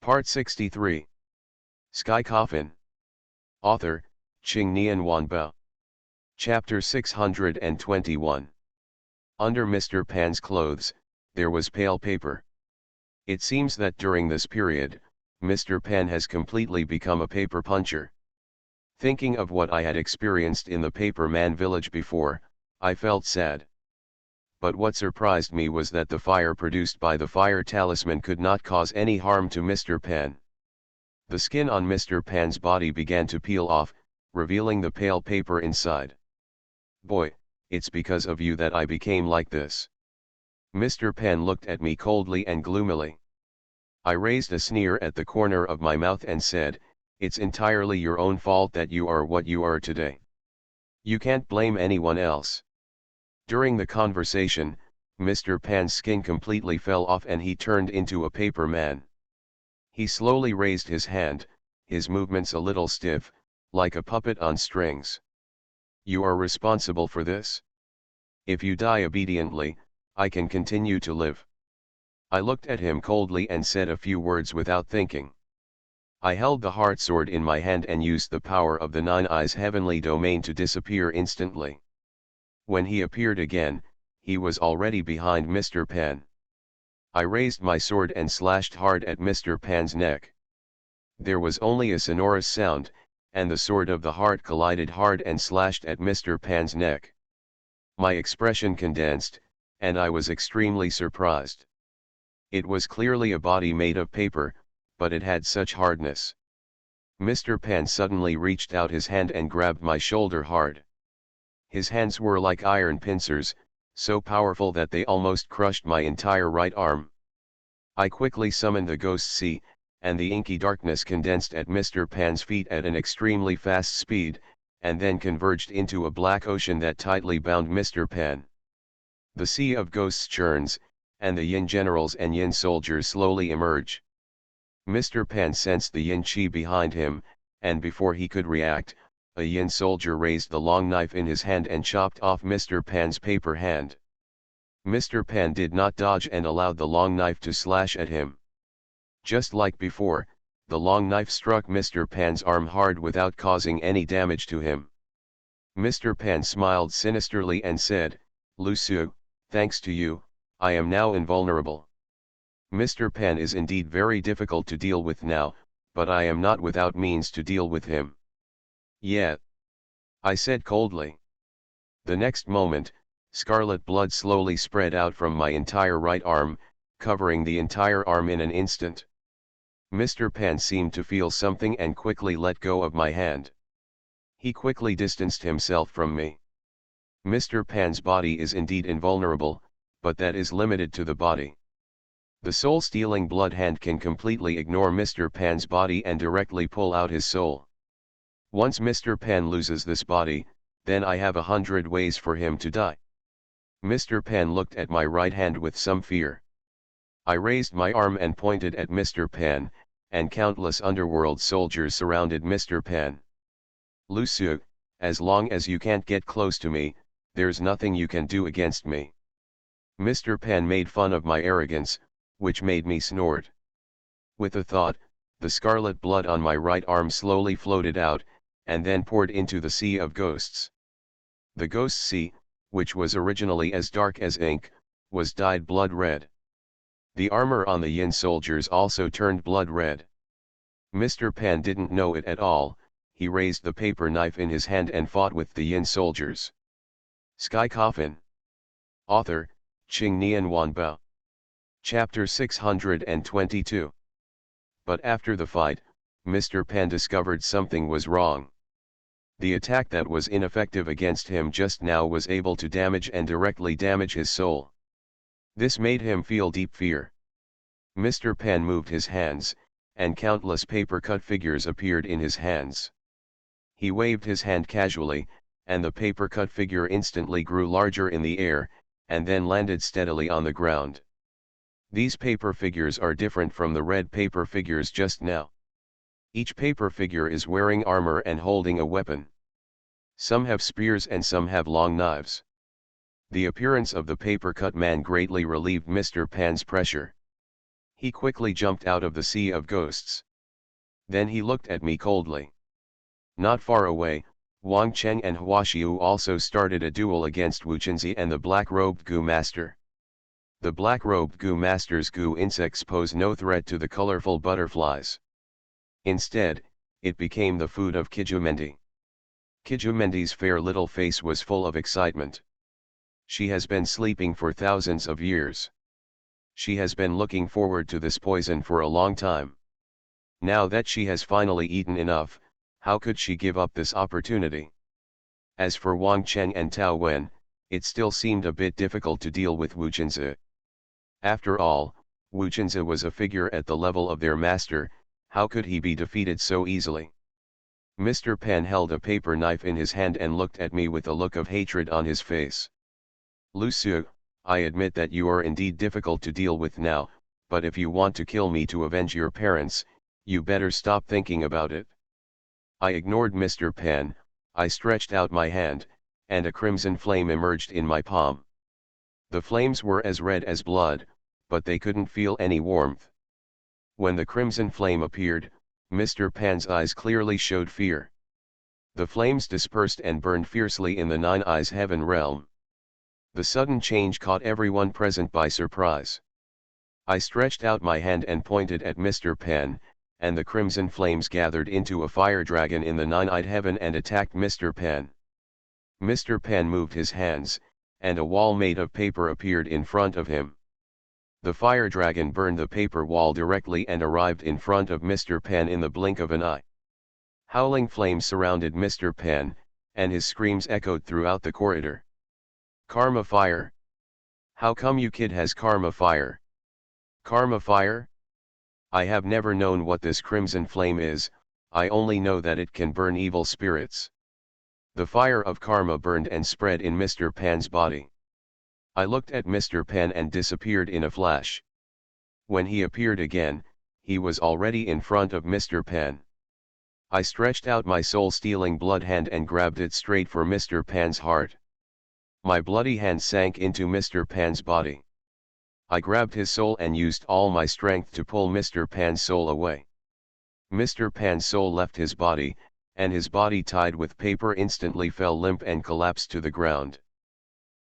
Part 63. Sky Coffin. Author, Ching Nian Wanbao. Chapter 621. Under Mr. Pan's clothes, there was pale paper. It seems that during this period, Mr. Pan has completely become a paper puncher. Thinking of what I had experienced in the Paper Man village before, I felt sad. But what surprised me was that the fire produced by the fire talisman could not cause any harm to Mr. Pan. The skin on Mr. Pan's body began to peel off, revealing the pale paper inside. "Boy, it's because of you that I became like this." Mr. Pan looked at me coldly and gloomily. I raised a sneer at the corner of my mouth and said, "It's entirely your own fault that you are what you are today. You can't blame anyone else." During the conversation, Mr. Pan's skin completely fell off and he turned into a paper man. He slowly raised his hand, his movements a little stiff, like a puppet on strings. "You are responsible for this? If you die obediently, I can continue to live." I looked at him coldly and said a few words without thinking. I held the heart sword in my hand and used the power of the Nine Eyes heavenly domain to disappear instantly. When he appeared again, he was already behind Mr. Pan. I raised my sword and slashed hard at Mr. Pan's neck. There was only a sonorous sound, and the sword of the heart collided hard and slashed at Mr. Pan's neck. My expression condensed, and I was extremely surprised. It was clearly a body made of paper, but it had such hardness. Mr. Pan suddenly reached out his hand and grabbed my shoulder hard. His hands were like iron pincers, so powerful that they almost crushed my entire right arm. I quickly summoned the Ghost Sea, and the inky darkness condensed at Mr. Pan's feet at an extremely fast speed, and then converged into a black ocean that tightly bound Mr. Pan. The Sea of Ghosts churns, and the Yin generals and Yin soldiers slowly emerge. Mr. Pan sensed the Yin chi behind him, and before he could react, a Yin soldier raised the long knife in his hand and chopped off Mr. Pan's paper hand. Mr. Pan did not dodge and allowed the long knife to slash at him. Just like before, the long knife struck Mr. Pan's arm hard without causing any damage to him. Mr. Pan smiled sinisterly and said, "Lu Su, thanks to you, I am now invulnerable." Mr. Pan is indeed very difficult to deal with now, but I am not without means to deal with him. "Yet," I said coldly. The next moment, scarlet blood slowly spread out from my entire right arm, covering the entire arm in an instant. Mr. Pan seemed to feel something and quickly let go of my hand. He quickly distanced himself from me. Mr. Pan's body is indeed invulnerable, but that is limited to the body. The soul-stealing blood hand can completely ignore Mr. Pan's body and directly pull out his soul. Once Mr. Pan loses this body, then I have 100 ways for him to die. Mr. Pan looked at my right hand with some fear. I raised my arm and pointed at Mr. Pan, and countless underworld soldiers surrounded Mr. Pan. "Lu Su, as long as you can't get close to me, there's nothing you can do against me." Mr. Pan made fun of my arrogance, which made me snort. With a thought, the scarlet blood on my right arm slowly floated out, and then poured into the Sea of Ghosts. The Ghost Sea, which was originally as dark as ink, was dyed blood red. The armor on the Yin soldiers also turned blood red. Mr. Pan didn't know it at all. He raised the paper knife in his hand and fought with the Yin soldiers. Sky Coffin. Author, Ching Nian Wanbao. Chapter 622. But after the fight, Mr. Pan discovered something was wrong. The attack that was ineffective against him just now was able to damage and directly damage his soul. This made him feel deep fear. Mr. Pan moved his hands, and countless paper-cut figures appeared in his hands. He waved his hand casually, and the paper-cut figure instantly grew larger in the air, and then landed steadily on the ground. These paper figures are different from the red paper figures just now. Each paper figure is wearing armor and holding a weapon. Some have spears and some have long knives. The appearance of the paper-cut man greatly relieved Mr. Pan's pressure. He quickly jumped out of the sea of ghosts. Then he looked at me coldly. Not far away, Wang Cheng and Huaxiu also started a duel against Wu Chenzi and the black-robed Gu Master. The black-robed Gu Master's Gu insects pose no threat to the colorful butterflies. Instead, it became the food of Kijumendi. Kijumendi's fair little face was full of excitement. She has been sleeping for thousands of years. She has been looking forward to this poison for a long time. Now that she has finally eaten enough, how could she give up this opportunity? As for Wang Cheng and Tao Wen, it still seemed a bit difficult to deal with Wu Chenzi. After all, Wu Chenzi was a figure at the level of their master. How could he be defeated so easily? Mr. Pan held a paper knife in his hand and looked at me with a look of hatred on his face. Lu Su, I admit that you are indeed difficult to deal with now, but if you want to kill me to avenge your parents, you better stop thinking about it. I ignored Mr. Pan. I stretched out my hand, and a crimson flame emerged in my palm. The flames were as red as blood, but they couldn't feel any warmth. When the crimson flame appeared, Mr. Pan's eyes clearly showed fear. The flames dispersed and burned fiercely in the Nine Eyes Heaven realm. The sudden change caught everyone present by surprise. I stretched out my hand and pointed at Mr. Pan, and the crimson flames gathered into a fire dragon in the Nine-Eyed Heaven and attacked Mr. Pan. Mr. Pan moved his hands, and a wall made of paper appeared in front of him. The fire dragon burned the paper wall directly and arrived in front of Mr. Pan in the blink of an eye. Howling flames surrounded Mr. Pan, and his screams echoed throughout the corridor. Karma fire. How come you kid has karma fire? Karma fire? I have never known what this crimson flame is, I only know that it can burn evil spirits. The fire of karma burned and spread in Mr. Pan's body. I looked at Mr. Pan and disappeared in a flash. When he appeared again, he was already in front of Mr. Pan. I stretched out my soul-stealing blood hand and grabbed it straight for Mr. Pan's heart. My bloody hand sank into Mr. Pan's body. I grabbed his soul and used all my strength to pull Mr. Pan's soul away. Mr. Pan's soul left his body, and his body tied with paper instantly fell limp and collapsed to the ground.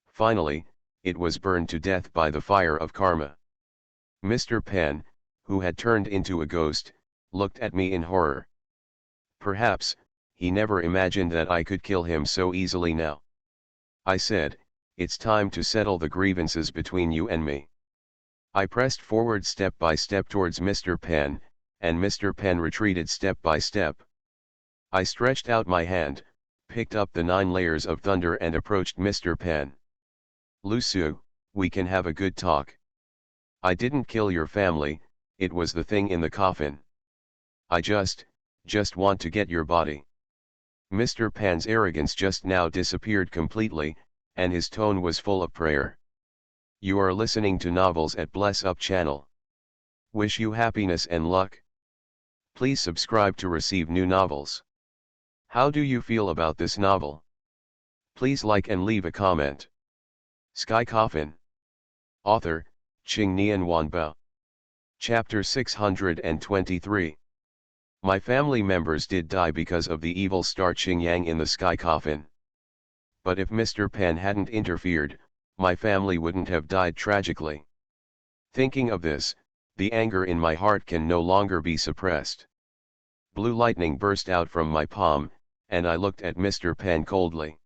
Finally, it was burned to death by the fire of karma. Mr. Pan, who had turned into a ghost, looked at me in horror. Perhaps, he never imagined that I could kill him so easily now. I said, "It's time to settle the grievances between you and me." I pressed forward step by step towards Mr. Pan, and Mr. Pan retreated step by step. I stretched out my hand, picked up the 9 layers of thunder and approached Mr. Pan. "Lu Su, we can have a good talk. I didn't kill your family, it was the thing in the coffin. I just want to get your body." Mr. Pan's arrogance just now disappeared completely, and his tone was full of prayer. You are listening to Novels at Bless Up channel. Wish you happiness and luck. Please subscribe to receive new novels. How do you feel about this novel? Please like and leave a comment. Sky Coffin. Author, Qing Nian Wanbao. Chapter 623. My family members did die because of the evil star Qing Yang in the Sky Coffin. But if Mr. Pan hadn't interfered, my family wouldn't have died tragically. Thinking of this, the anger in my heart can no longer be suppressed. Blue lightning burst out from my palm, and I looked at Mr. Pan coldly.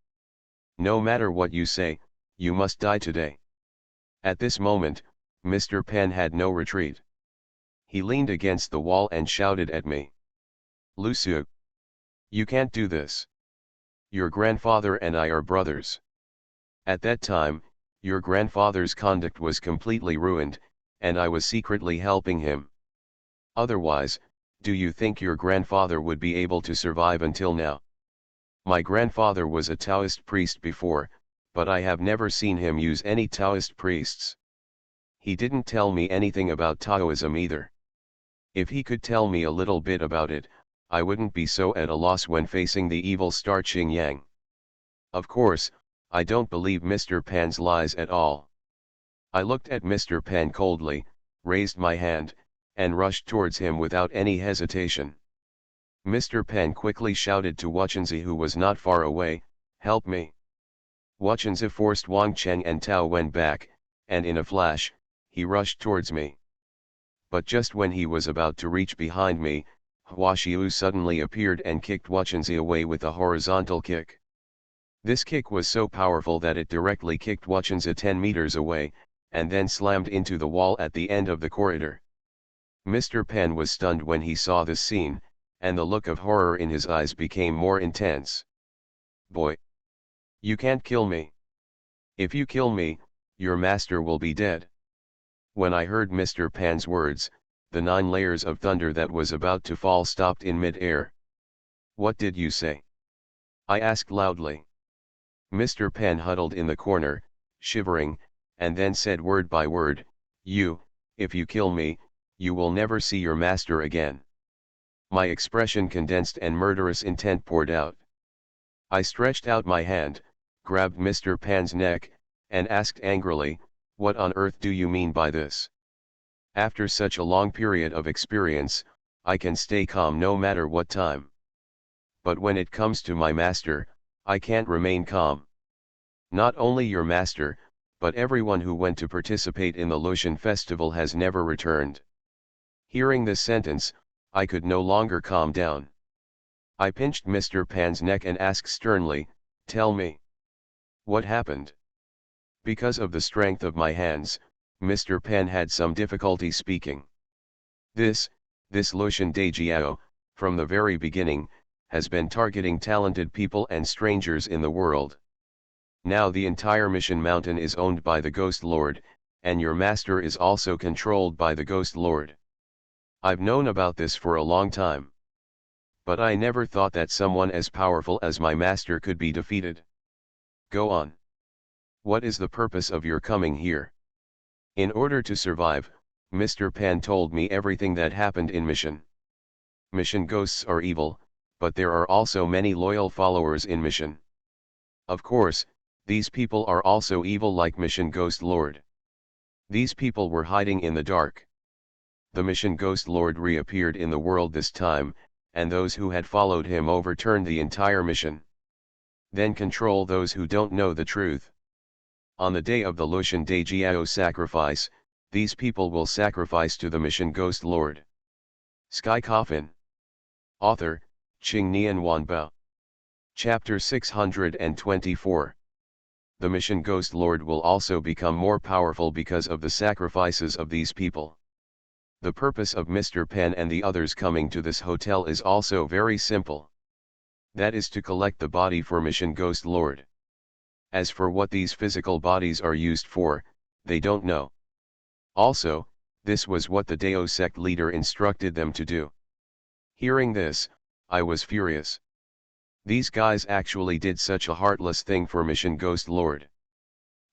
No matter what you say, you must die today. At this moment, Mr. Pan had no retreat. He leaned against the wall and shouted at me. "Lu Su, you can't do this. Your grandfather and I are brothers. At that time, your grandfather's conduct was completely ruined, and I was secretly helping him. Otherwise, do you think your grandfather would be able to survive until now? My grandfather was a Taoist priest before, but I have never seen him use any Taoist priests. He didn't tell me anything about Taoism either. If he could tell me a little bit about it, I wouldn't be so at a loss when facing the evil star Qing Yang. Of course, I don't believe Mr. Pan's lies at all." I looked at Mr. Pan coldly, raised my hand, and rushed towards him without any hesitation. Mr. Pan quickly shouted to Wuchenzi, who was not far away, "Help me!" Wuchenzi forced Wang Cheng and Tao Wen back, and in a flash, he rushed towards me. But just when he was about to reach behind me, Hua Xiu suddenly appeared and kicked Wuchenzi away with a horizontal kick. This kick was so powerful that it directly kicked Wuchenzi 10 meters away, and then slammed into the wall at the end of the corridor. Mr. Pan was stunned when he saw this scene, and the look of horror in his eyes became more intense. "Boy! You can't kill me. If you kill me, your master will be dead." When I heard Mr. Pan's words, the 9 layers of thunder that was about to fall stopped in mid-air. "What did you say?" I asked loudly. Mr. Pan huddled in the corner, shivering, and then said word by word, If you kill me, you will never see your master again." My expression condensed and murderous intent poured out. I stretched out my hand, grabbed Mr. Pan's neck, and asked angrily, "What on earth do you mean by this? After such a long period of experience, I can stay calm no matter what time. But when it comes to my master, I can't remain calm. Not only your master, but everyone who went to participate in the Lushan festival has never returned." Hearing this sentence, I could no longer calm down. I pinched Mr. Pan's neck and asked sternly, "Tell me. What happened?" Because of the strength of my hands, Mr. Pan had some difficulty speaking. This Lushan Daijiao, from the very beginning, has been targeting talented people and strangers in the world. Now the entire Mission Mountain is owned by the Ghost Lord, and your master is also controlled by the Ghost Lord. I've known about this for a long time. But I never thought that someone as powerful as my master could be defeated. Go on. What is the purpose of your coming here? In order to survive, Mr. Pan told me everything that happened in Mission. Mission ghosts are evil, but there are also many loyal followers in Mission. Of course, these people are also evil like Mission Ghost Lord. These people were hiding in the dark. The Mission Ghost Lord reappeared in the world this time, and those who had followed him overturned the entire mission. Then control those who don't know the truth. On the day of the Lushan Daijiao sacrifice, these people will sacrifice to the Mission Ghost Lord. Sky Coffin. Author, Qing Nian Wanbao. Chapter 624. The Mission Ghost Lord will also become more powerful because of the sacrifices of these people. The purpose of Mr. Pan and the others coming to this hotel is also very simple. That is to collect the body for Mission Ghost Lord. As for what these physical bodies are used for, they don't know. Also, this was what the Dao sect leader instructed them to do. Hearing this, I was furious. These guys actually did such a heartless thing for Mission Ghost Lord.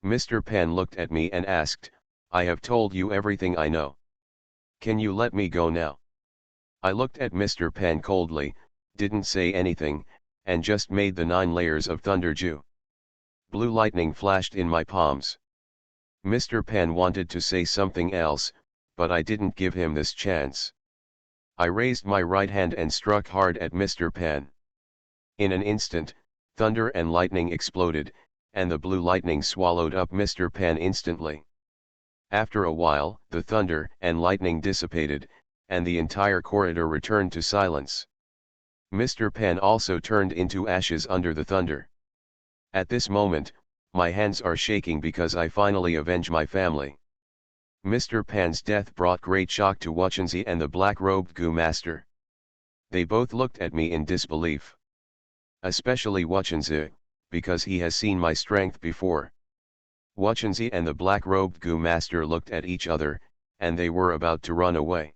Mr. Pan looked at me and asked, "I have told you everything I know. Can you let me go now?" I looked at Mr. Pan coldly, didn't say anything, and just made the 9 layers of thunder Ju. Blue lightning flashed in my palms. Mr. Pan wanted to say something else, but I didn't give him this chance. I raised my right hand and struck hard at Mr. Pan. In an instant, thunder and lightning exploded, and the blue lightning swallowed up Mr. Pan instantly. After a while, the thunder and lightning dissipated, and the entire corridor returned to silence. Mr. Pan also turned into ashes under the thunder. At this moment, my hands are shaking because I finally avenge my family. Mr. Pan's death brought great shock to Wuchenzi and the black-robed Gu Master. They both looked at me in disbelief. Especially Wuchenzi, because he has seen my strength before. Wuchenzi and the black-robed Gu Master looked at each other, and they were about to run away.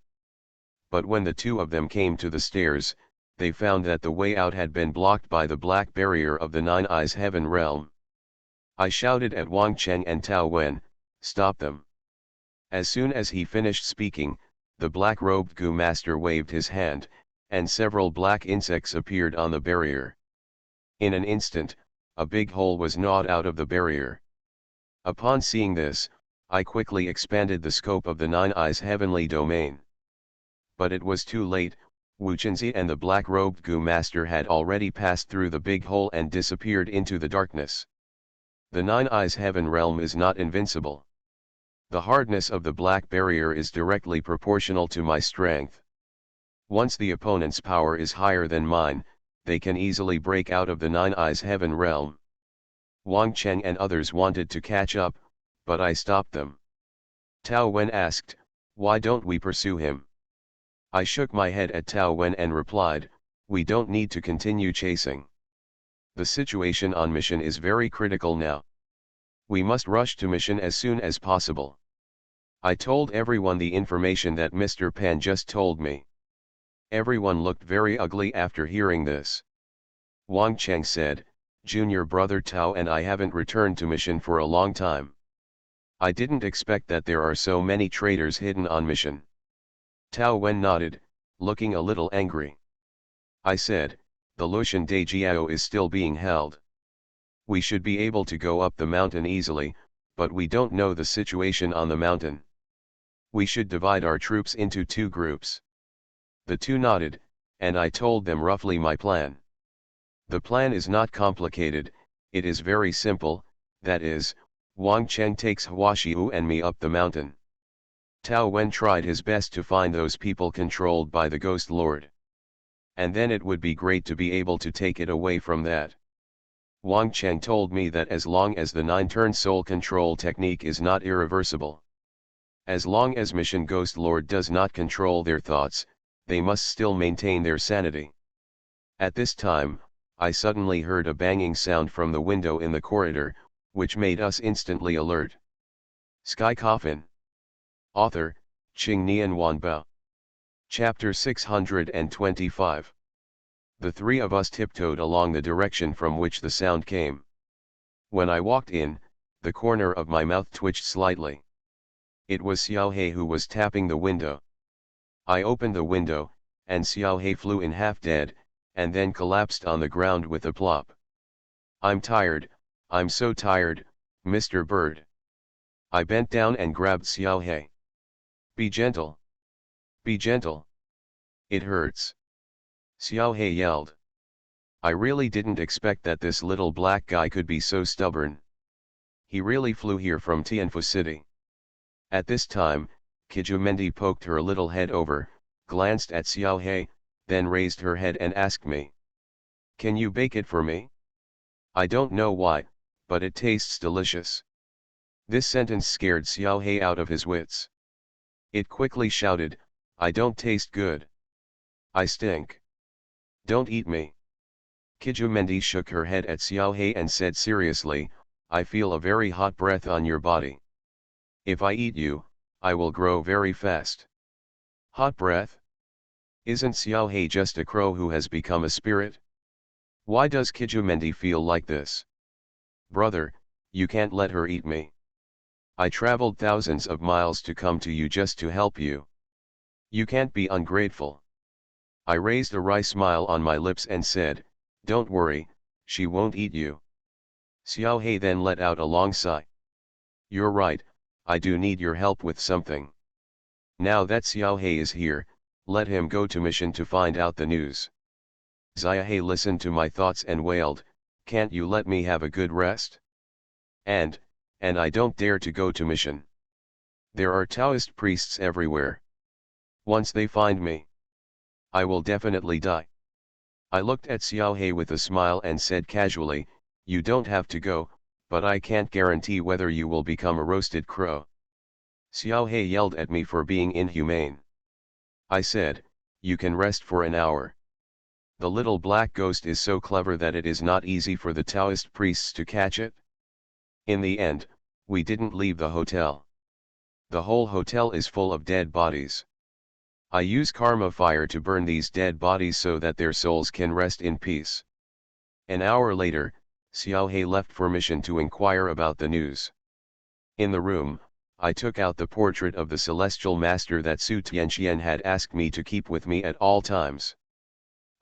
But when the two of them came to the stairs, they found that the way out had been blocked by the black barrier of the 9 Eyes Heaven realm. I shouted at Wang Cheng and Tao Wen, "Stop them." As soon as he finished speaking, the black-robed Gu Master waved his hand, and several black insects appeared on the barrier. In an instant, a big hole was gnawed out of the barrier. Upon seeing this, I quickly expanded the scope of the 9 Eyes heavenly domain. But it was too late. Wu Chenzi and the black-robed Gu master had already passed through the big hole and disappeared into the darkness. The Nine Eyes Heaven realm is not invincible. The hardness of the black barrier is directly proportional to my strength. Once the opponent's power is higher than mine, they can easily break out of the Nine Eyes Heaven realm. Wang Cheng and others wanted to catch up, but I stopped them. Tao Wen asked, "Why don't we pursue him?" I shook my head at Tao Wen and replied, "We don't need to continue chasing. The situation on mission is very critical now. We must rush to mission as soon as possible." I told everyone the information that Mr. Pan just told me. Everyone looked very ugly after hearing this. Wang Cheng said, "Junior brother Tao and I haven't returned to mission for a long time. I didn't expect that there are so many traitors hidden on mission." Tao Wen nodded, looking a little angry. I said, "The Lushan Daijiao is still being held. We should be able to go up the mountain easily, but we don't know the situation on the mountain. We should divide our troops into two groups." The two nodded, and I told them roughly my plan. The plan is not complicated, it is very simple, that is, Wang Cheng takes Huashiu and me up the mountain. Tao Wen tried his best to find those people controlled by the Ghost Lord. And then it would be great to be able to take it away from that. Wang Cheng told me that as long as the 9-turn soul control technique is not irreversible, as long as Mission Ghost Lord does not control their thoughts, they must still maintain their sanity. At this time, I suddenly heard a banging sound from the window in the corridor, which made us instantly alert. Sky Coffin. Author, Qing Nian Wanbao. Chapter 625. The three of us tiptoed along the direction from which the sound came. When I walked in, the corner of my mouth twitched slightly. It was Xiao He who was tapping the window. I opened the window, and Xiao He flew in half dead, and then collapsed on the ground with a plop. "I'm tired, I'm so tired, Mr. Bird." I bent down and grabbed Xiao He. "Be gentle. Be gentle. It hurts." Xiao He yelled. I really didn't expect that this little black guy could be so stubborn. He really flew here from Tianfu City. At this time, Kijumendi poked her little head over, glanced at Xiao He, then raised her head and asked me, "Can you bake it for me? I don't know why, but it tastes delicious." This sentence scared Xiao He out of his wits. It quickly shouted, "I don't taste good. I stink. Don't eat me." Kijumendi shook her head at Xiao He and said seriously, "I feel a very hot breath on your body. If I eat you, I will grow very fast." Hot breath? Isn't Xiao He just a crow who has become a spirit? Why does Kijumendi feel like this? Brother, you can't let her eat me. I traveled thousands of miles to come to you just to help you. You can't be ungrateful. I raised a wry smile on my lips and said, "Don't worry, she won't eat you." Xiao He then let out a long sigh. "You're right, I do need your help with something. Now that Xiao He is here, let him go to mission to find out the news." Xiao He listened to my thoughts and wailed, "Can't you let me have a good rest? And I don't dare to go to mission. There are Taoist priests everywhere. Once they find me, I will definitely die." I looked at Xiao He with a smile and said casually, "You don't have to go, but I can't guarantee whether you will become a roasted crow." Xiao He yelled at me for being inhumane. I said, "You can rest for an hour. The little black ghost is so clever that it is not easy for the Taoist priests to catch it." In the end, we didn't leave the hotel. The whole hotel is full of dead bodies. I use karma fire to burn these dead bodies so that their souls can rest in peace. An hour later, Xiao He left for mission to inquire about the news. In the room, I took out the portrait of the celestial master that Su Tianxian had asked me to keep with me at all times.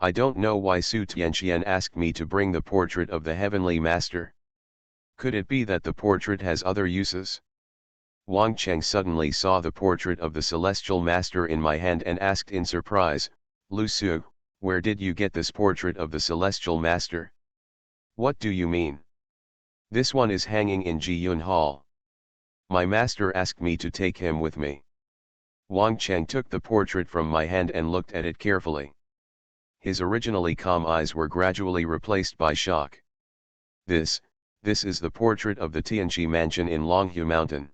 I don't know why Su Tianxian asked me to bring the portrait of the heavenly master. Could it be that the portrait has other uses? Wang Cheng suddenly saw the portrait of the celestial master in my hand and asked in surprise, "Lu Su, where did you get this portrait of the celestial master? What do you mean? This one is hanging in Jiyun Hall. My master asked me to take him with me." Wang Cheng took the portrait from my hand and looked at it carefully. His originally calm eyes were gradually replaced by shock. This is the portrait of the Tianqi mansion in Longhu Mountain."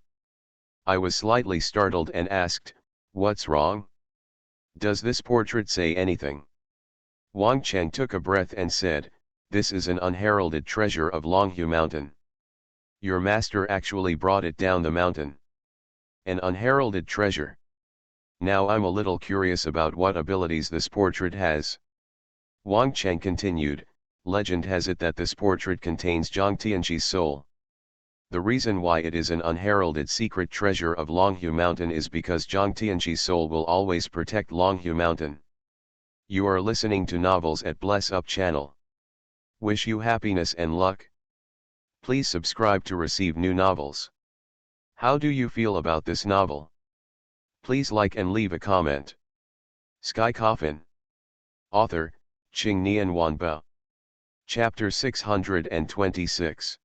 I was slightly startled and asked, "What's wrong? Does this portrait say anything?" Wang Cheng took a breath and said, "This is an unheralded treasure of Longhu Mountain. Your master actually brought it down the mountain. An unheralded treasure. Now I'm a little curious about what abilities this portrait has." Wang Cheng continued, "Legend has it that this portrait contains Zhang Tianqi's soul. The reason why it is an unheralded secret treasure of Longhu Mountain is because Zhang Tianqi's soul will always protect Longhu Mountain." You are listening to Novels at Bless Up channel. Wish you happiness and luck. Please subscribe to receive new novels. How do you feel about this novel? Please like and leave a comment. Sky Coffin. Author, Qingnian Wanbo. Chapter 626.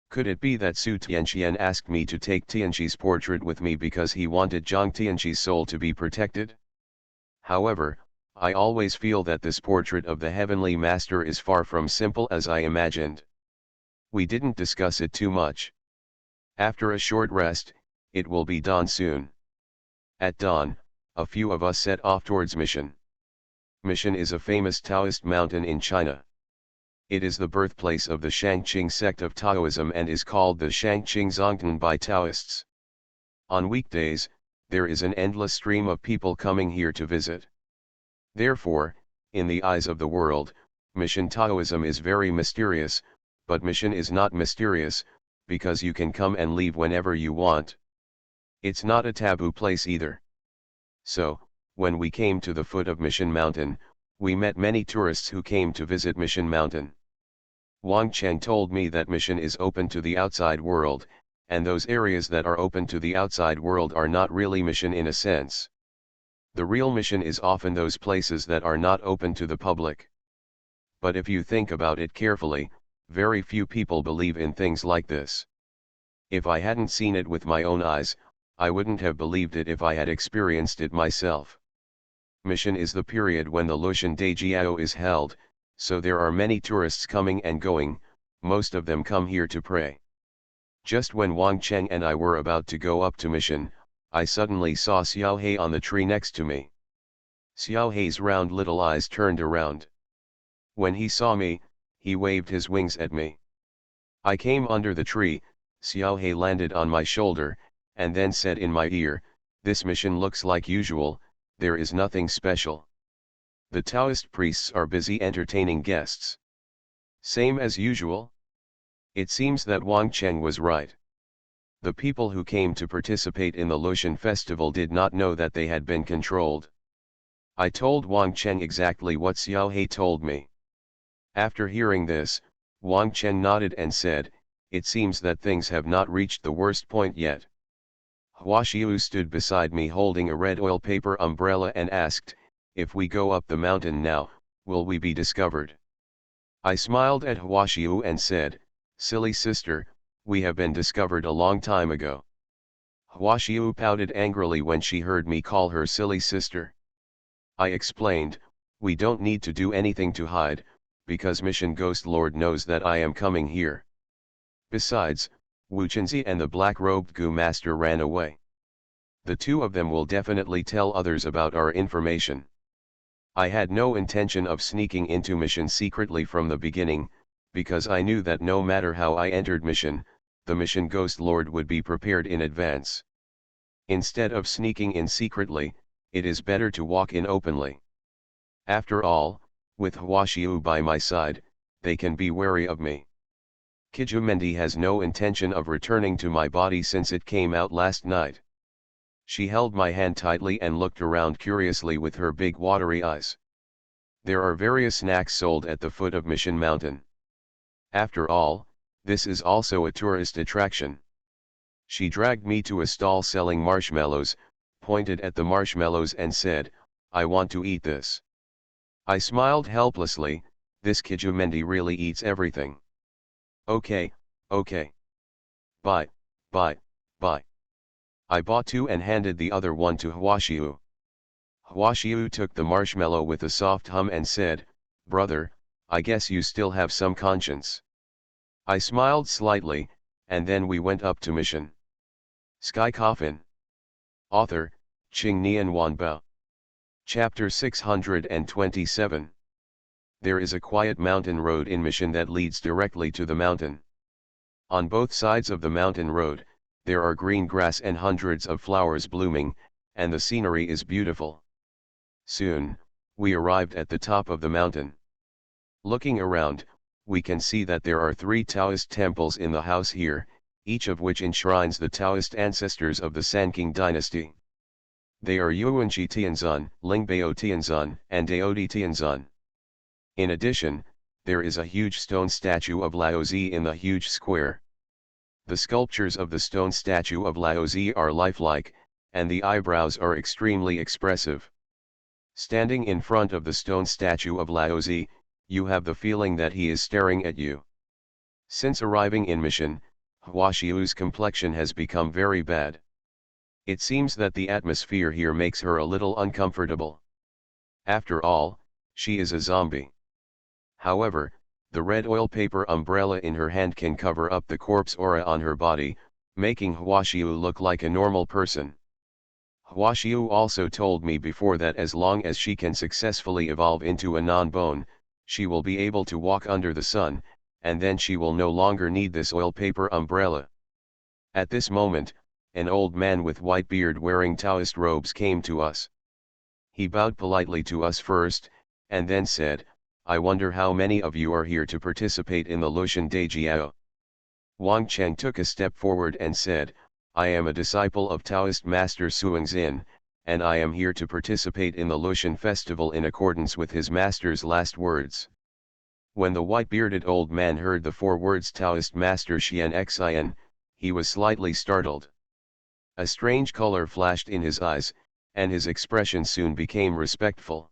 Could it be that Su Tianqian asked me to take Tianqi's portrait with me because he wanted Zhang Tianqi's soul to be protected? However, I always feel that this portrait of the Heavenly Master is far from simple as I imagined. We didn't discuss it too much. After a short rest, it will be dawn soon. At dawn, a few of us set off towards Mission. Mission is a famous Taoist mountain in China. It is the birthplace of the Shangqing sect of Taoism and is called the Shangqing Zongtan by Taoists. On weekdays, there is an endless stream of people coming here to visit. Therefore, in the eyes of the world, Mission Taoism is very mysterious, but Mission is not mysterious, because you can come and leave whenever you want. It's not a taboo place either. So, when we came to the foot of Mission Mountain, we met many tourists who came to visit Mission Mountain. Wang Cheng told me that Mission is open to the outside world, and those areas that are open to the outside world are not really Mission in a sense. The real Mission is often those places that are not open to the public. But if you think about it carefully, very few people believe in things like this. If I hadn't seen it with my own eyes, I wouldn't have believed it if I had experienced it myself. Mission is the period when the Lushan Daijiao is held, so there are many tourists coming and going, most of them come here to pray. Just when Wang Cheng and I were about to go up to Mission, I suddenly saw Xiao He on the tree next to me. Xiao He's round little eyes turned around. When he saw me, he waved his wings at me. I came under the tree, Xiao He landed on my shoulder, and then said in my ear, "This Mission looks like usual, there is nothing special. The Taoist priests are busy entertaining guests. Same as usual." It seems that Wang Cheng was right. The people who came to participate in the Lushan festival did not know that they had been controlled. I told Wang Cheng exactly what Xiao He told me. After hearing this, Wang Cheng nodded and said, "It seems that things have not reached the worst point yet." Hua Xiu stood beside me holding a red oil paper umbrella and asked, "If we go up the mountain now, will we be discovered?" I smiled at Hua Xiu and said, "Silly sister, we have been discovered a long time ago." Hua Xiu pouted angrily when she heard me call her silly sister. I explained, "We don't need to do anything to hide, because Mission Ghost Lord knows that I am coming here. Besides, Wu Chenzi and the black-robed Gu Master ran away. The two of them will definitely tell others about our information. I had no intention of sneaking into Mission secretly from the beginning, because I knew that no matter how I entered Mission, the Mission Ghost Lord would be prepared in advance. Instead of sneaking in secretly, it is better to walk in openly. After all, with Hua Xiu by my side, they can be wary of me. Kijumendi has no intention of returning to my body since it came out last night." She held my hand tightly and looked around curiously with her big watery eyes. There are various snacks sold at the foot of Mission Mountain. After all, this is also a tourist attraction. She dragged me to a stall selling marshmallows, pointed at the marshmallows and said, "I want to eat this." I smiled helplessly. This Kijumendi really eats everything. Okay, okay. Bye, bye, bye. I bought two and handed the other one to Hwashiu. Hwashiu took the marshmallow with a soft hum and said, "Brother, I guess you still have some conscience." I smiled slightly, and then we went up to mission. Sky Coffin. Author, Ching Nian Wanbao. Chapter 627. There is a quiet mountain road in Mission that leads directly to the mountain. On both sides of the mountain road, there are green grass and hundreds of flowers blooming, and the scenery is beautiful. Soon, we arrived at the top of the mountain. Looking around, we can see that there are 3 Taoist temples in the house here, each of which enshrines the Taoist ancestors of the Sanqing dynasty. They are Yuanqi Tianzan, Lingbao Tianzan, and Daodi Tianzan. In addition, there is a huge stone statue of Laozi in the huge square. The sculptures of the stone statue of Laozi are lifelike, and the eyebrows are extremely expressive. Standing in front of the stone statue of Laozi, you have the feeling that he is staring at you. Since arriving in Mission, Hwashiu's complexion has become very bad. It seems that the atmosphere here makes her a little uncomfortable. After all, she is a zombie. However, the red oil paper umbrella in her hand can cover up the corpse aura on her body, making Hwashiu look like a normal person. Hwashiu also told me before that as long as she can successfully evolve into a non-bone, she will be able to walk under the sun, and then she will no longer need this oil paper umbrella. At this moment, an old man with white beard wearing Taoist robes came to us. He bowed politely to us first, and then said, "I wonder how many of you are here to participate in the Lushan Daijiao." Wang Cheng took a step forward and said, "I am a disciple of Taoist Master Suingzin, and I am here to participate in the Lushan festival in accordance with his master's last words." When the white-bearded old man heard the 4 words Taoist Master Xian Xin, he was slightly startled. A strange color flashed in his eyes, and his expression soon became respectful.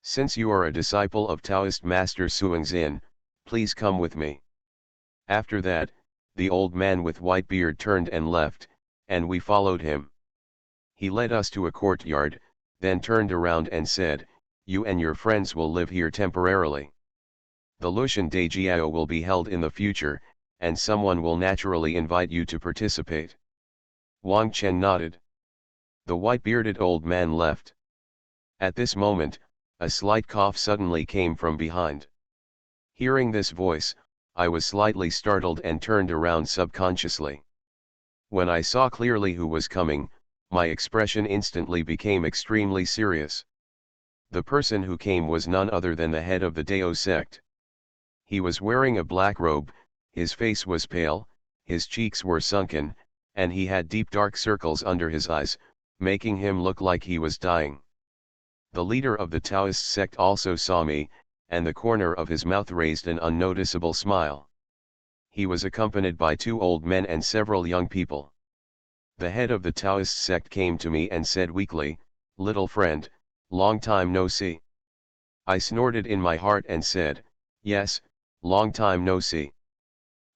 "Since you are a disciple of Taoist Master Suingzin, please come with me." After that, the old man with white beard turned and left, and we followed him. He led us to a courtyard, then turned around and said, "You and your friends will live here temporarily. The Lushan Daijiao will be held in the future, and someone will naturally invite you to participate." Wang Chen nodded. The white-bearded old man left. At this moment, a slight cough suddenly came from behind. Hearing this voice, I was slightly startled and turned around subconsciously. When I saw clearly who was coming, my expression instantly became extremely serious. The person who came was none other than the head of the Dao sect. He was wearing a black robe, his face was pale, his cheeks were sunken, and he had deep dark circles under his eyes, making him look like he was dying. The leader of the Taoist sect also saw me, and the corner of his mouth raised an unnoticeable smile. He was accompanied by 2 old men and several young people. The head of the Taoist sect came to me and said weakly, "Little friend, long time no see." I snorted in my heart and said, "Yes, long time no see."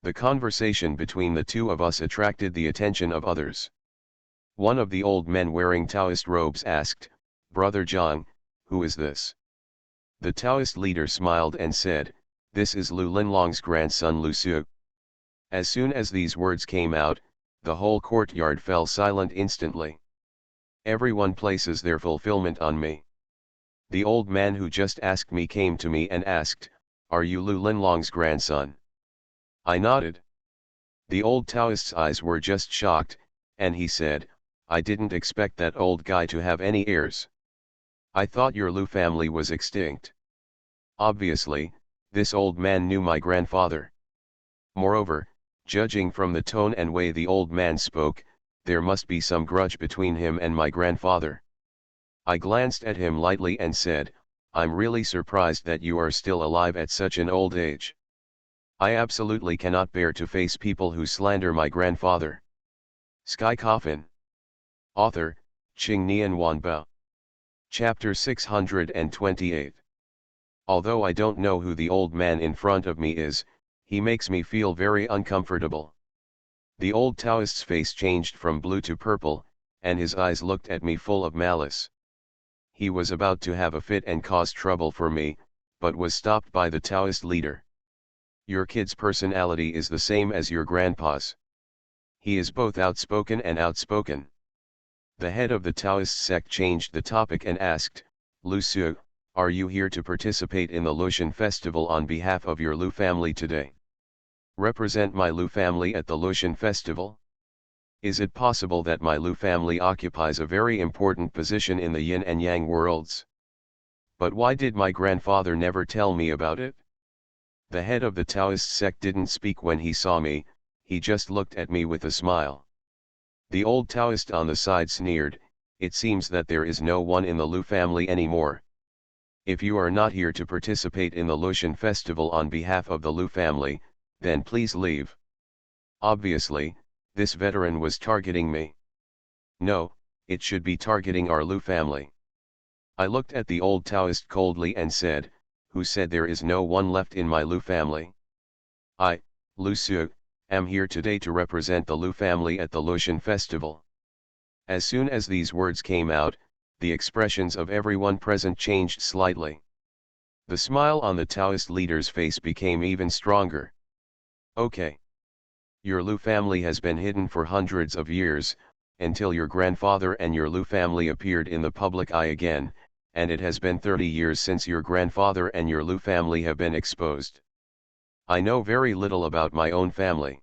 The conversation between the 2 of us attracted the attention of others. One of the old men wearing Taoist robes asked, "Brother Zhang, who is this?" The Taoist leader smiled and said, "This is Lu Linlong's grandson Lu Su." As soon as these words came out, the whole courtyard fell silent instantly. Everyone places their fulfillment on me. The old man who just asked me came to me and asked, "Are you Lu Linlong's grandson?" I nodded. The old Taoist's eyes were just shocked, and he said, "I didn't expect that old guy to have any heirs. I thought your Lu family was extinct." Obviously, this old man knew my grandfather. Moreover, judging from the tone and way the old man spoke, there must be some grudge between him and my grandfather. I glanced at him lightly and said, "I'm really surprised that you are still alive at such an old age. I absolutely cannot bear to face people who slander my grandfather." Sky Coffin. Author, Qing Nian Wanba. Chapter 628. Although I don't know who the old man in front of me is, he makes me feel very uncomfortable. The old Taoist's face changed from blue to purple, and his eyes looked at me full of malice. He was about to have a fit and cause trouble for me, but was stopped by the Taoist leader. Your kid's personality is the same as your grandpa's. He is both outspoken and outspoken. The head of the Taoist sect changed the topic and asked, Lu Su, are you here to participate in the Lushan festival on behalf of your Lu family today? Represent my Lu family at the Lushan festival? Is it possible that my Lu family occupies a very important position in the yin and yang worlds? But why did my grandfather never tell me about it? The head of the Taoist sect didn't speak when he saw me, he just looked at me with a smile. The old Taoist on the side sneered, it seems that there is no one in the Lu family anymore. If you are not here to participate in the Lushan festival on behalf of the Lu family, then please leave. Obviously, this veteran was targeting me. No, it should be targeting our Lu family. I looked at the old Taoist coldly and said, who said there is no one left in my Lu family? I, Lu Su, am here today to represent the Lu family at the Lushan festival. As soon as these words came out, the expressions of everyone present changed slightly. The smile on the Taoist leader's face became even stronger. Okay. Your Lu family has been hidden for hundreds of years, until your grandfather and your Lu family appeared in the public eye again, and it has been 30 years since your grandfather and your Lu family have been exposed. I know very little about my own family.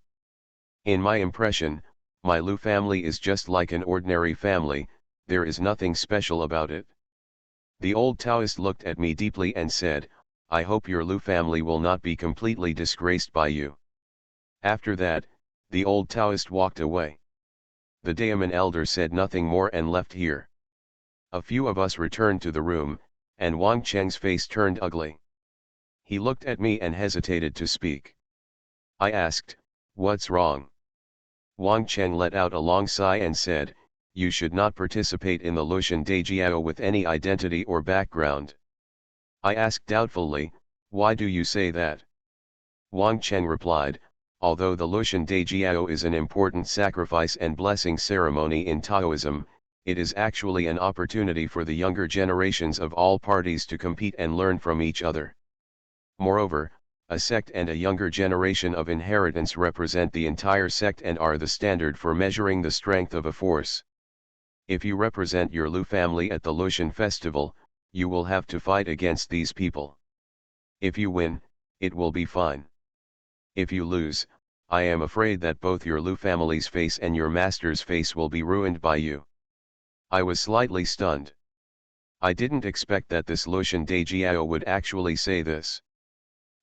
In my impression, my Lu family is just like an ordinary family, there is nothing special about it. The old Taoist looked at me deeply and said, I hope your Lu family will not be completely disgraced by you. After that, the old Taoist walked away. The Daemon elder said nothing more and left here. A few of us returned to the room, and Wang Cheng's face turned ugly. He looked at me and hesitated to speak. I asked, what's wrong? Wang Cheng let out a long sigh and said, you should not participate in the Lushan Daijiao with any identity or background. I asked doubtfully, why do you say that? Wang Cheng replied, although the Lushan Daijiao is an important sacrifice and blessing ceremony in Taoism, it is actually an opportunity for the younger generations of all parties to compete and learn from each other. Moreover, a sect and a younger generation of inheritance represent the entire sect and are the standard for measuring the strength of a force. If you represent your Lu family at the Lushan festival, you will have to fight against these people. If you win, it will be fine. If you lose, I am afraid that both your Lu family's face and your master's face will be ruined by you. I was slightly stunned. I didn't expect that this Lushan Daijiao would actually say this.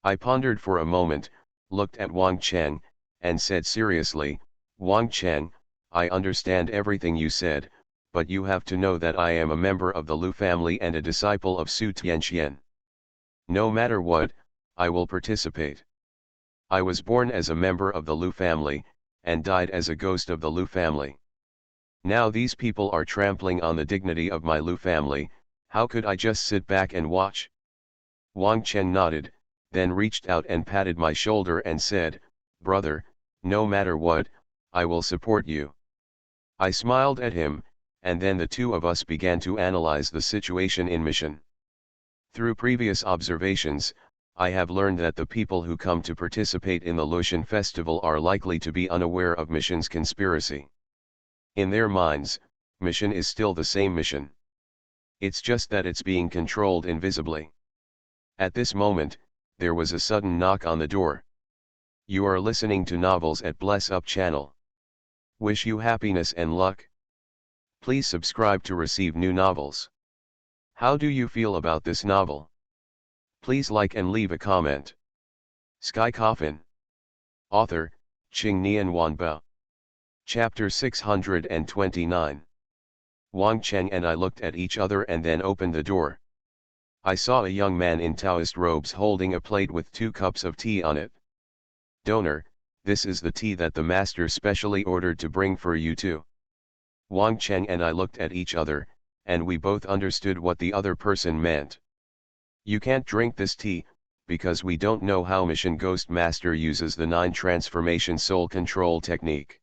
I pondered for a moment, looked at Wang Cheng, and said seriously, Wang Cheng, I understand everything you said, but you have to know that I am a member of the Lu family and a disciple of Su Tianxian. No matter what, I will participate. I was born as a member of the Lu family, and died as a ghost of the Lu family. Now these people are trampling on the dignity of my Lu family, how could I just sit back and watch? Wang Cheng nodded, then reached out and patted my shoulder and said, brother, no matter what, I will support you. I smiled at him, and then the two of us began to analyze the situation in Mission. Through previous observations, I have learned that the people who come to participate in the Lushan festival are likely to be unaware of Mission's conspiracy. In their minds, Mission is still the same Mission. It's just that it's being controlled invisibly. At this moment, there was a sudden knock on the door. You are listening to Novels at Bless Up channel. Wish you happiness and luck. Please subscribe to receive new novels. How do you feel about this novel? Please like and leave a comment. Sky Coffin. Author, Qing Nian Wanba. Chapter 629. Wang Cheng and I looked at each other and then opened the door. I saw a young man in Taoist robes holding a plate with 2 cups of tea on it. Donor, This is the tea that the master specially ordered to bring for you too. Wang Cheng and I looked at each other, and we both understood what the other person meant. You can't drink this tea, because we don't know how Mission Ghost Master uses the 9 transformation soul control technique.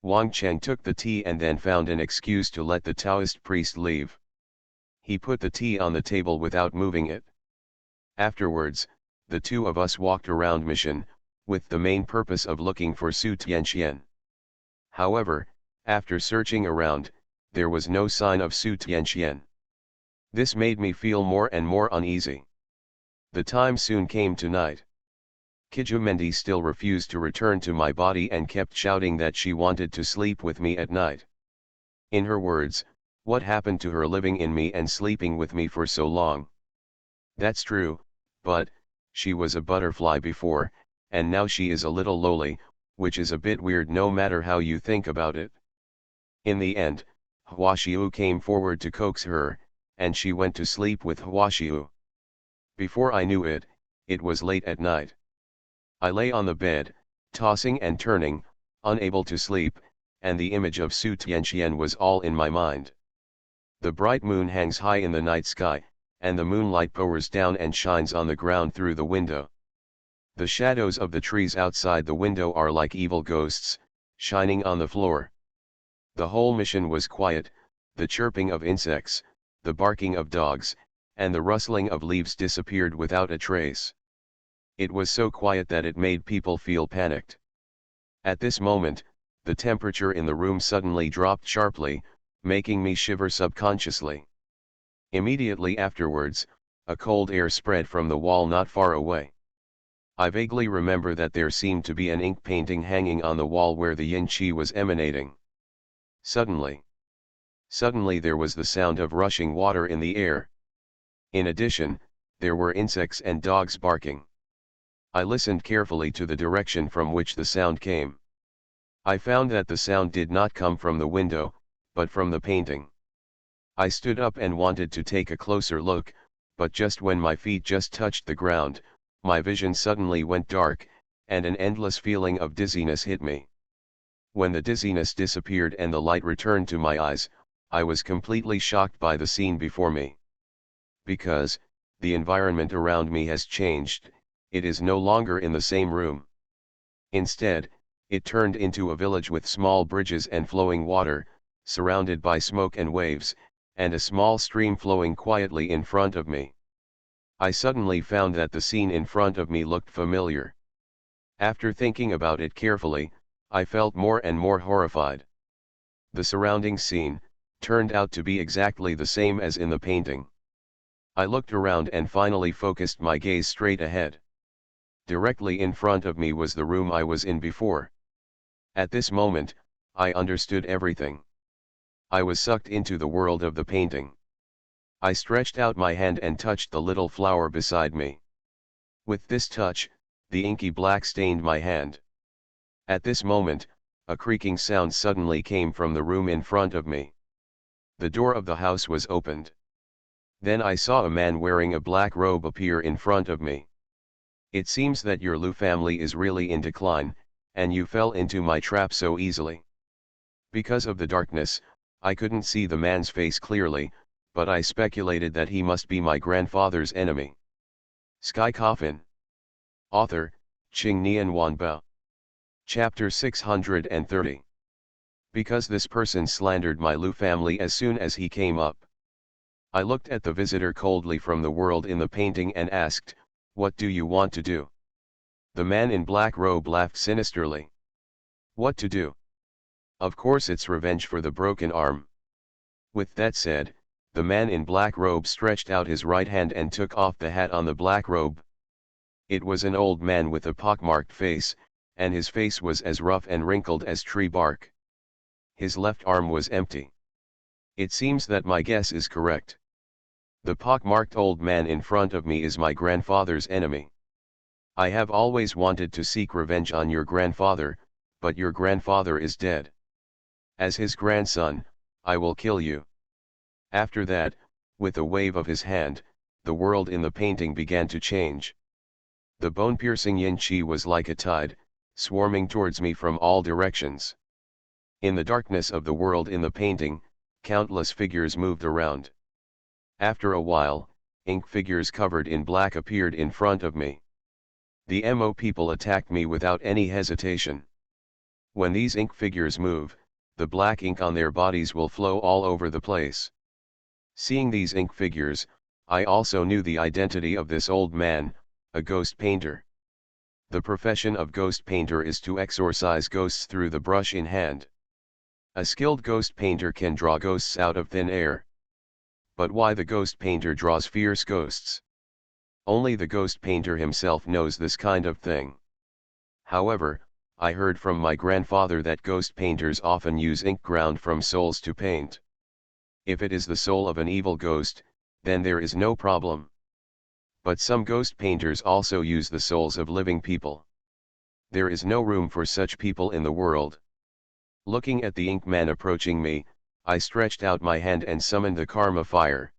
Wang Cheng took the tea and then found an excuse to let the Taoist priest leave. He put the tea on the table without moving it. Afterwards, the two of us walked around Mission, with the main purpose of looking for Su Tianxian. However, after searching around, there was no sign of Su Tianxian. This made me feel more and more uneasy. The time soon came to night. Kijumendi still refused to return to my body and kept shouting that she wanted to sleep with me at night. In her words, what happened to her living in me and sleeping with me for so long? That's true, but she was a butterfly before, and now she is a little lowly, which is a bit weird no matter how you think about it. In the end, Huaxiu came forward to coax her, and she went to sleep with Huaxiu. Before I knew it, it was late at night. I lay on the bed, tossing and turning, unable to sleep, and the image of Su Tianxian was all in my mind. The bright moon hangs high in the night sky, and the moonlight pours down and shines on the ground through the window. The shadows of the trees outside the window are like evil ghosts, shining on the floor. The whole mission was quiet, the chirping of insects, the barking of dogs, and the rustling of leaves disappeared without a trace. It was so quiet that it made people feel panicked. At this moment, the temperature in the room suddenly dropped sharply, making me shiver subconsciously. Immediately afterwards, a cold air spread from the wall not far away. I vaguely remember that there seemed to be an ink painting hanging on the wall where the yin qi was emanating. Suddenly there was the sound of rushing water in the air. In addition, there were insects and dogs barking. I listened carefully to the direction from which the sound came. I found that the sound did not come from the window, but from the painting. I stood up and wanted to take a closer look, but just when my feet just touched the ground, my vision suddenly went dark, and an endless feeling of dizziness hit me. When the dizziness disappeared and the light returned to my eyes, I was completely shocked by the scene before me. Because the environment around me has changed, it is no longer in the same room. Instead, it turned into a village with small bridges and flowing water, surrounded by smoke and waves, and a small stream flowing quietly in front of me. I suddenly found that the scene in front of me looked familiar. After thinking about it carefully, I felt more and more horrified. The surrounding scene turned out to be exactly the same as in the painting. I looked around and finally focused my gaze straight ahead. Directly in front of me was the room I was in before. At this moment, I understood everything. I was sucked into the world of the painting. I stretched out my hand and touched the little flower beside me. With this touch, the inky black stained my hand. At this moment, a creaking sound suddenly came from the room in front of me. The door of the house was opened. Then I saw a man wearing a black robe appear in front of me. It seems that your Lu family is really in decline, and you fell into my trap so easily. Because of the darkness, I couldn't see the man's face clearly, but I speculated that he must be my grandfather's enemy. Sky Coffin. Author, Qing Nian Wanbao. Chapter 630. Because this person slandered my Lu family as soon as he came up. I looked at the visitor coldly from the world in the painting and asked, "What do you want to do?" The man in black robe laughed sinisterly. "What to do? Of course it's revenge for the broken arm." With that said, the man in black robe stretched out his right hand and took off the hat on the black robe. It was an old man with a pockmarked face, and his face was as rough and wrinkled as tree bark. His left arm was empty. It seems that my guess is correct. The pockmarked old man in front of me is my grandfather's enemy. I have always wanted to seek revenge on your grandfather, but your grandfather is dead. As his grandson, I will kill you." After that, with a wave of his hand, the world in the painting began to change. The bone-piercing yin qi was like a tide, swarming towards me from all directions. In the darkness of the world in the painting, countless figures moved around. After a while, ink figures covered in black appeared in front of me. The MO people attacked me without any hesitation. When these ink figures move, the black ink on their bodies will flow all over the place. Seeing these ink figures, I also knew the identity of this old man, a ghost painter. The profession of ghost painter is to exorcise ghosts through the brush in hand. A skilled ghost painter can draw ghosts out of thin air. But why the ghost painter draws fierce ghosts? Only the ghost painter himself knows this kind of thing. However, I heard from my grandfather that ghost painters often use ink ground from souls to paint. If it is the soul of an evil ghost, then there is no problem. But some ghost painters also use the souls of living people. There is no room for such people in the world. Looking at the ink man approaching me, I stretched out my hand and summoned the karma fire.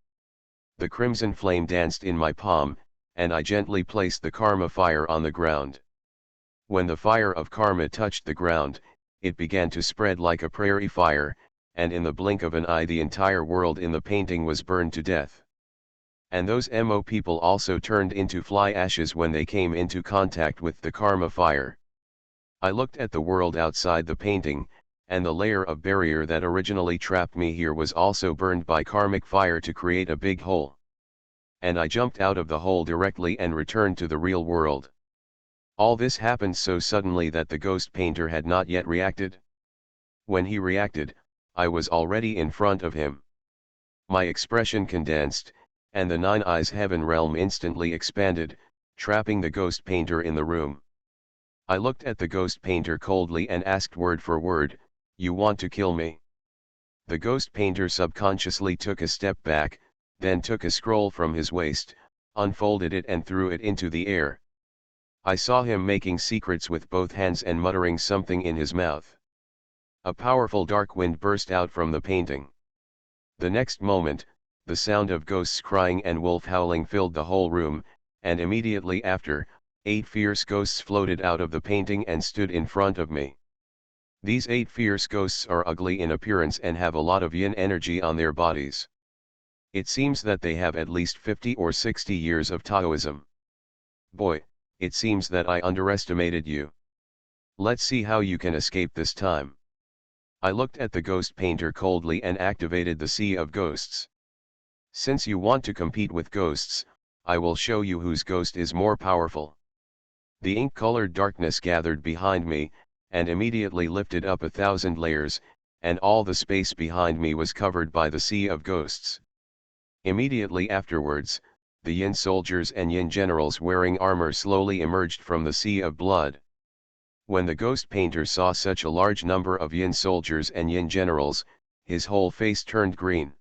The crimson flame danced in my palm, and I gently placed the karma fire on the ground. When the fire of karma touched the ground, it began to spread like a prairie fire, and in the blink of an eye the entire world in the painting was burned to death. And those MO people also turned into fly ashes when they came into contact with the karma fire. I looked at the world outside the painting, and the layer of barrier that originally trapped me here was also burned by karmic fire to create a big hole. And I jumped out of the hole directly and returned to the real world. All this happened so suddenly that the ghost painter had not yet reacted. When he reacted, I was already in front of him. My expression condensed, and the nine eyes heaven realm instantly expanded, trapping the ghost painter in the room. I looked at the ghost painter coldly and asked word for word, "You want to kill me?" The ghost painter subconsciously took a step back, then took a scroll from his waist, unfolded it and threw it into the air. I saw him making secrets with both hands and muttering something in his mouth. A powerful dark wind burst out from the painting. The next moment, the sound of ghosts crying and wolf howling filled the whole room, and immediately after, 8 fierce ghosts floated out of the painting and stood in front of me. These 8 fierce ghosts are ugly in appearance and have a lot of yin energy on their bodies. It seems that they have at least 50 or 60 years of Taoism. Boy, it seems that I underestimated you. Let's see how you can escape this time. I looked at the ghost painter coldly and activated the Sea of Ghosts. Since you want to compete with ghosts, I will show you whose ghost is more powerful. The ink-colored darkness gathered behind me, and immediately lifted up 1,000 layers, and all the space behind me was covered by the Sea of Ghosts. Immediately afterwards, the yin soldiers and yin generals wearing armor slowly emerged from the sea of blood. When the ghost painter saw such a large number of yin soldiers and yin generals, his whole face turned green.